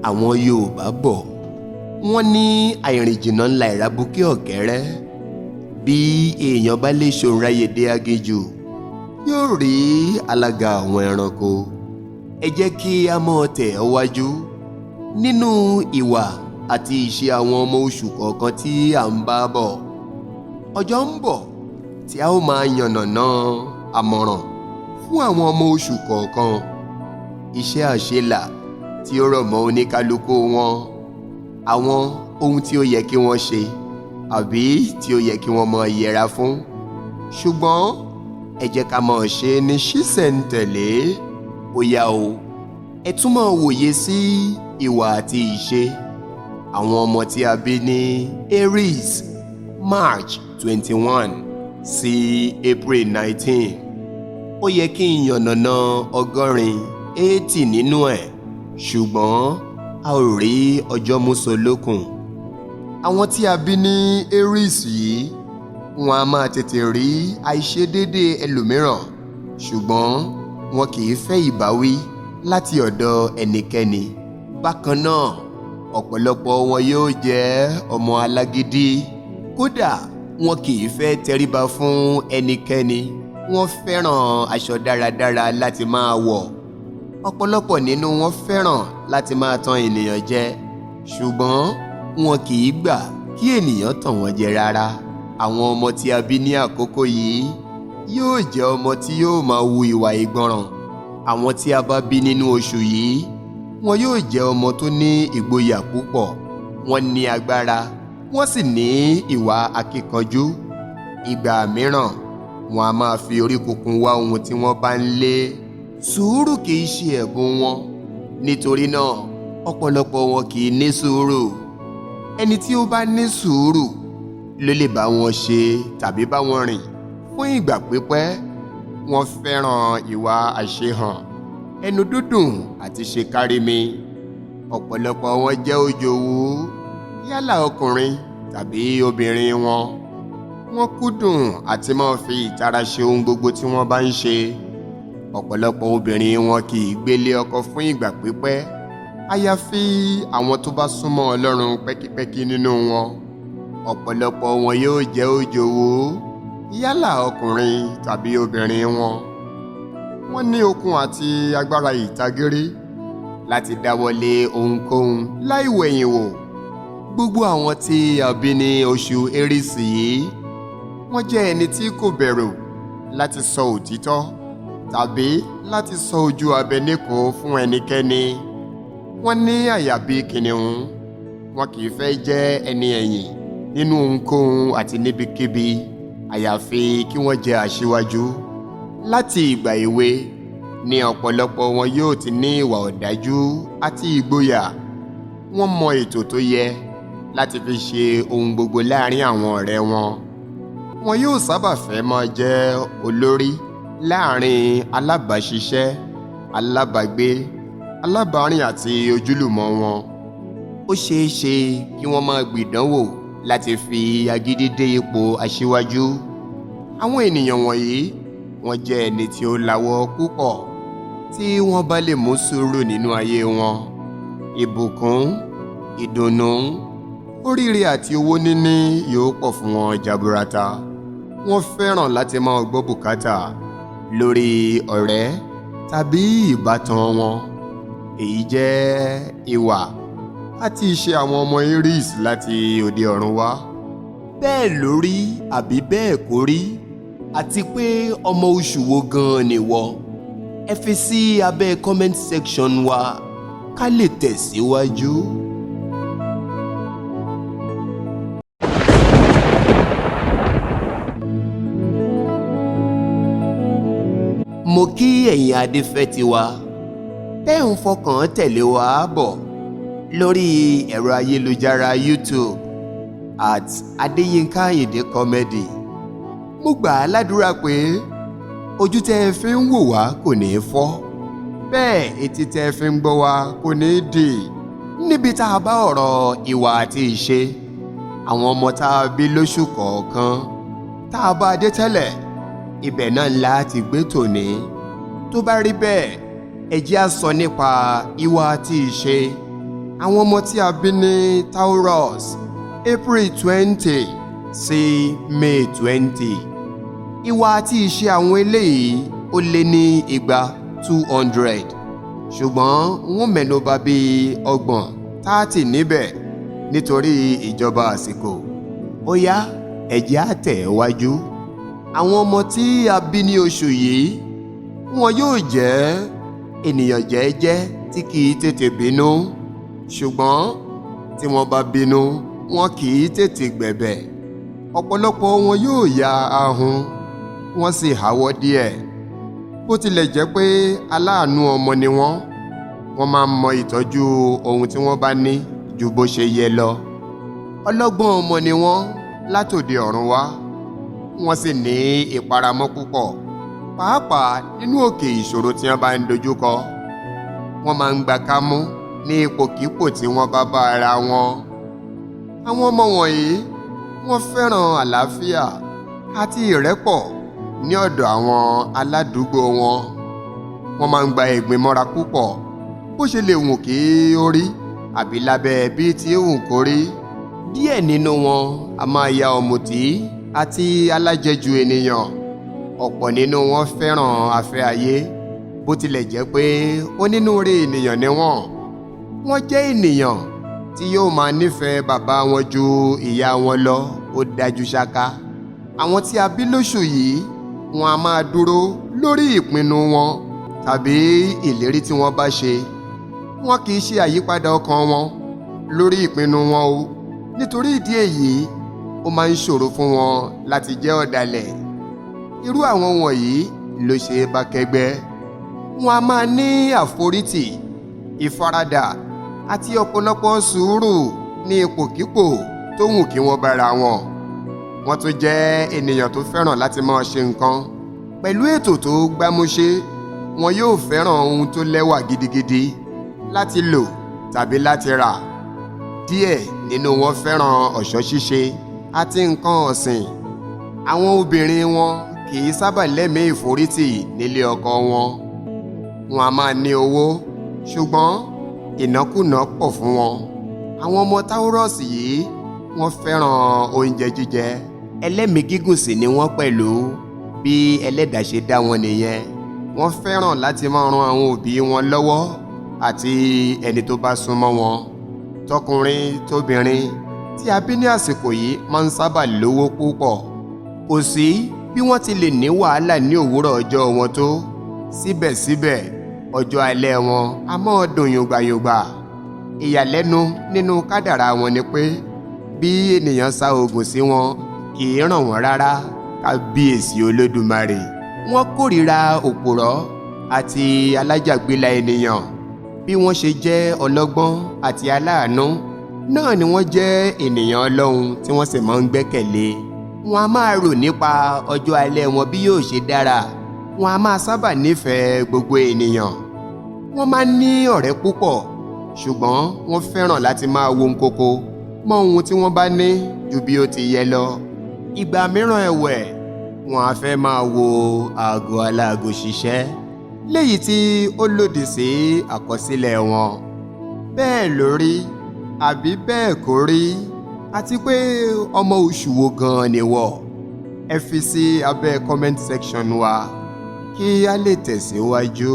Àwọn Yorùbá bọ̀ wọ́n ní àìrìnjìnnà ńlá ìràbùkẹ́ ọ̀kẹ́rẹ́. Bí èèyàn bá lè ṣòǹráyè dé aginjù yóò rí alága àwọn ẹranko. Ẹ jẹ́ kí a mọ̀ tẹ̀ ọ́ wájú nínú ìwà àti ìṣe àwọn ọmọ oṣù kọ̀ọ̀kan tí à ń bá bọ̀. Ọjọ́ ń bọ̀ tí a ó máa yànnàná àmọ̀ràn fún àwọn ọmọ oṣù kọ̀ọ̀kan, iṣẹ́ àṣelà tí ó rọ̀ mọ́ oníkálukú wọn, àwọn ohun tí ó yẹ kí wọ́n ṣe àbí tí ó yẹ kí wọ́n máa yẹra fún. Ṣùgbọ́n ẹ jẹ́ ká máa ṣe ní ṣísẹ̀ntẹ̀lé. Ó yá o, ẹ tún máa wòye sí ìwà àti ìṣe àwọn ọmọ tí a bí ní Aries March 21 sí April 19. Ó yẹ kí n yànnàná 80 nínú ẹ̀, ṣùgbọ́n a ò rí ọjọ́ músolókun. Àwọn tí a bí ní Aries yìí wọn a máa tètè rí àìṣedéédé ẹlòmíràn, ṣùgbọ́n wọn kì í fẹ́ ìbáwí láti ọ̀dọ̀ ẹnikẹ́ni. Bákan náà, ọ̀pọ̀lọpọ̀ wọn yóò jẹ́ ọmọ alágídí. Kódà wọn kì í fẹ́ tẹríba fún ẹnikẹ́ni. Wọ́n fẹ́ràn aṣọ dáradára láti máa wọ̀. Ọ̀pọ̀lọpọ̀ nínú wọn fẹ́ràn láti máa tan ènìyàn jẹ, ṣùgbọ́n wọn kì í gbà kí ènìyàn tàn wọ́n jẹ rárá. Àwọn ọmọ tí a bí ní àkókò yìí yóò jẹ́ ọmọ tí yóò máa hu ìwà ìgbọràn. Àwọn tí a bá bí nínú oṣù yìí wọn yóò jẹ́ ọmọ tó ní ìgboyà púpọ̀. Wọ́n ní agbára, wọ́n sì ní ìwà akíkanjú. Ìgbà mìíràn wọn a máa fi orí kunkun wá ohun tí wọ́n bá ń lé. Sùúrù kì í ṣe ẹ̀bùn wọn, nítorí náà ọ̀pọ̀lọpọ̀ wọn kì í ní sùúrù. Ẹni tí ó bá ní sùúrù ló lè bá wọn ṣe tàbí bá wọn rìn fún ìgbà pípẹ́. Wọ́n fẹ́ràn ìwà àṣehàn, ẹnu dúdùn àti ṣe kárími. Ọ̀pọ̀lọpọ̀ wọn jẹ́ òjòwú, yálà ọkùnrin tàbí obìnrin wọn. Wọ́n kúndùn àti máa fi ìtara ṣe ohun gbogbo tí wọ́n bá ń ṣe. Ọ̀pọ̀lọpọ̀ obìnrin wọn kì í gbélé ọkọ fún ìgbà pípẹ́, àyàfi àwọn tó bá súnmọ́ Ọlọ́run pẹ́kípẹ́kí nínú wọn. Ọ̀pọ̀lọpọ̀ wọn yóò jẹ́ òjòwú, yálà ọkùnrin tàbí obìnrin wọn. Wọ́n ní okun àti agbára ìtagírí láti dáwọ́lé ohunkóhun láì wẹ̀yìn wò. Gbogbo àwọn tí a bí ní oṣù Aries yìí wọ́n jẹ́ ẹni tí kò bẹ̀rù láti sọ òtítọ́ tàbí láti sọ ojú abẹ níkò fún ẹnikẹ́ni. Wọ́n ní àyà bí kìnìún. Wọn kì í fẹ́ jẹ́ ẹni ẹ̀yìn nínú ohunkóhun àti níbikíbi, àyàfi kí wọ́n jẹ́ aṣíwájú. Láti ìgbà èwe ni ọ̀pọ̀lọpọ̀ wọn yóò ti ní ìwà ọ̀dájú àti ìgboyà. Wọ́n mọ ètò tó yẹ láti fi ṣe ohun gbogbo láàrin àwọn ọ̀rẹ́ wọn. Wọn yóò sábà fẹ́ máa jẹ́ olórí láàrin alábàáṣiṣẹ́, alábàágbé, alábàárìn àti ojúlùmọ̀ wọn. Ó ṣeé ṣe kí wọ́n máa gbìdánwò láti fi agídí dé ipò aṣíwájú. Àwọn ènìyàn wọ̀nyí wọ́n jẹ́ ẹni tí ó lawọ́ púpọ̀. Tí wọ́n bá lè mú sùúrù nínú ayé wọn, ìbùkún, ìdùnnú, oríire àti owó níní yóò pọ̀ fún wọn jaburata. Wọ́n fẹ́ràn láti máa gbọ́ bùkátà lórí ọ̀rẹ́ tàbí ìbátan wọn. Èyí jẹ́ ìwà àti ìṣe àwọn ọmọ Aries láti òde ọ̀run wá. Bẹ́ẹ̀ ló rí àbí bẹ́ẹ̀ kò rí, àti pé ọmọ oṣù wo gan-an nìwọ? Ẹ fi sí abẹ́ comment section wa ká lè tẹ̀síwájú. Mo kí ẹ̀yin adéfẹ́tiwa tẹ́ ń fọkàn tẹ̀lé wa bọ̀ lórí ẹ̀rọ ayélujára YouTube @Adeyinka Ayinde Comedy. Mo gbà á ládùúrà pé ojú tẹ́ ẹ fi ń wò wá kò ní fọ́, bẹ́ẹ̀ etí tẹ́ ẹ fi ń gbọ́ wá kò ní dì. Níbi tá a bá ọ̀rọ̀ ìwà àti ìṣe àwọn ọmọ tá a bí lóṣù kọ̀ọ̀kan tá a bá dé tẹ́lẹ̀, ibẹ̀ náà láti gbé tòní. Tó bá rí bẹ́ẹ̀, ẹ jẹ́ á sọ nípa ìwà àti ìṣe àwọn ọmọ tí a bí ní Taurus April 20 sí May 20. Ìwà àti ìṣe àwọn eléyìí ó lé ní 200 ṣùgbọ́n wọ́n mẹ́nubà bíi 30 níbẹ̀ nítorí ìjọba àsìkò. Ó yá ẹ jẹ́ á tẹ̀ wájú. Àwọn ọmọ tí a bí ní oṣù yìí wọn yóò jẹ́ ènìyàn jẹ́ẹ́jẹ́ tí kìí tètè bínú ṣùgbọ́n tí wọ́n bá bínú wọn kìí tètè gbẹ̀bẹ̀. Ọ̀pọ̀lọpọ̀ wọn yóò ya ahun wọ́n sì háwọ́ díẹ̀. Bó tilẹ̀ jẹ́ pé aláàánú ọmọ ni wọ́n máa ń mọ ìtọ́jú ohun tí wọ́n bá ní ju bó ṣe yẹ lọ. Ọlọ́gbọ́n ọmọ ni wọ́n látòde ọ̀run wá wọ́n sì ní ìparamọ́ púpọ̀ pàápàá nínú òkè ìṣòro tí wọ́n bá ń dojúkọ. Wọ́n máa ń gba kámú ní ipòkípò tí wọ́n bá bá ara wọn. Àwọn ọmọ wọ̀nyí wọ́n fẹ́ràn àlàáfíà àti ìrẹ́pọ̀ ní ọ̀dọ̀ àwọn aládùúgbò wọn. Wọ́n máa ń gba ẹ̀gbin mọ́ra púpọ̀ bó ṣe lè wù kí ó rí àbí lábẹ́ bí tí ó wù kó rí. Díẹ̀ nínú wọn a máa ya ọ̀mùtí àti alájẹjù ènìyàn. Ọ̀pọ̀ nínú wọn fẹ́ràn afẹ́ ayé bó tilẹ̀ jẹ́ pé onínúure ènìyàn ni wọ́n. Wọ́n jẹ́ ènìyàn tí yóò máa nífẹ̀ẹ́ bàbá wọn ju ìyá wọn lọ ó dájú ṣáká. Àwọn tí a bí lóṣù yìí wọn a máa dúró lórí ìpinnu wọn tàbí ìlérí tí wọ́n bá ṣe. Wọn kì í ṣe àyípadà ọkàn wọn lórí ìpinnu wọn o. Nítorí ìdí èyí ó máa ń ṣòro fún wọn láti jẹ́ ọ̀dàlẹ̀. Irú àwọn wọ̀nyí ló ṣe é bá kẹ́gbẹ́. Wọn a máa ní àforítì, ìfaradà àti ọ̀pọ̀lọpọ̀ sùúrù ní ipòkípò tó wù kí wọ́n bára wọn. Wọ́n tún jẹ́ ènìyàn tó fẹ́ràn láti máa ṣe nǹkan pẹ̀lú ètò tó gbámúṣé. Wọn yóò fẹ́ràn ohun tó lẹ́wà gidigidi láti lò tàbí láti rà. Díẹ̀ nínú wọn fẹ́ràn ọ̀ṣọ́ ṣíṣe àti nǹkan ọ̀sìn. Àwọn obìnrin wọn kì í sábà lẹ́mìí ìforítì nílé ọkọ wọn. Wọn a máa ní owó ṣùgbọ́n ìnákúnà pọ̀ fún wọn. Àwọn ọmọ Taurus yìí wọ́n fẹ́ràn oúnjẹ jíjẹ. Ẹlẹ́mìí gígùn sì ni wọ́n pẹ̀lú. Bí ẹlẹ́dàá ṣe dá wọn nìyẹn. Wọ́n fẹ́ràn láti máa ran àwọn òbí wọn lọ́wọ́ àti ẹni tó bá súnmọ́ wọn. Tọkùnrin tóbìnrin tí a bí ní àsìkò yìí máa ń sábà lówó púpọ̀. Kò sí bí wọ́n ti lè ní wàhálà ní òwúrọ̀ ọjọ́ wọn tó. Síbẹ̀síbẹ̀ ọjọ́ alẹ́ wọn a máa dùn yùngbàyùngbà. Ìyàlẹ́nu nínú kádàrá wọn ni pé bí ènìyàn sá oògùn sí wọn kì í ràn wọ́n rárá. Kábíyèsí Olódùmarè. Wọ́n kórìíra òpùrọ́ àti alájàgbélà ènìyàn. Bí wọ́n ṣe jẹ́ ọlọ́gbọ́n àti aláàánú náà ni wọ́n jẹ́ ènìyàn Ọlọ́run tí wọ́n sì máa ń gbẹ́kẹ̀lé. Wọ́n a máa rò nípa ọjọ́ alẹ́ wọn bí yóò ṣe dára. Wọ́n a máa sábà nífẹ̀ẹ́ gbogbo ènìyàn. Wọ́n máa ń ní ọ̀rẹ́ púpọ̀ ṣùgbọ́n wọ́n fẹ́ràn láti máa wo nkoko mọ́ ohun tí wọ́n bá ní ju bí ó ti yẹ lọ. Ìgbà mìíràn ẹ̀wẹ̀ wọ́n á fẹ́ máa wo aago aláago ṣiṣẹ́ léyìí tí ó lòdì sí àkọsílẹ̀ wọn. Bẹ́ẹ̀ ló rí àbí bẹ́ẹ̀ kọ́ rí? Àti pé ọmọ oṣù wo gan-an ni wọ́? Ẹ fi sí abẹ́ comment section wa kí a lè tẹ̀síwájú.